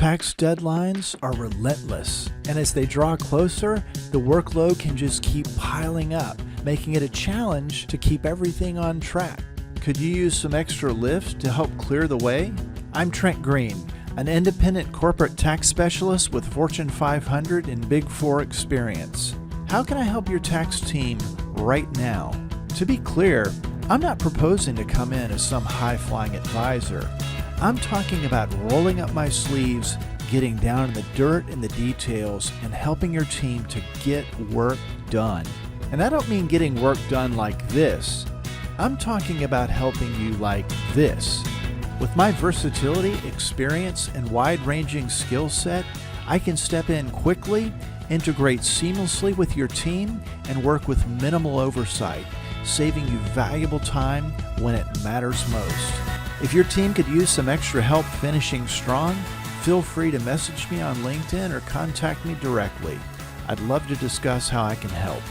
Tax deadlines are relentless, and as they draw closer, the workload can just keep piling up, making it a challenge to keep everything on track. Could you use some extra lift to help clear the way? I'm Trent Green, an independent corporate tax specialist with Fortune 500 and Big Four experience. How can I help your tax team right now? To be clear, I'm not proposing to come in as some high-flying advisor. I'm talking about rolling up my sleeves, getting down in the dirt and the details, and helping your team to get work done. And I don't mean getting work done like this. I'm talking about helping you like this. With my versatility, experience, and wide-ranging skill set, I can step in quickly, integrate seamlessly with your team, and work with minimal oversight, saving you valuable time when it matters most. If your team could use some extra help finishing strong, feel free to message me on LinkedIn or contact me directly. I'd love to discuss how I can help.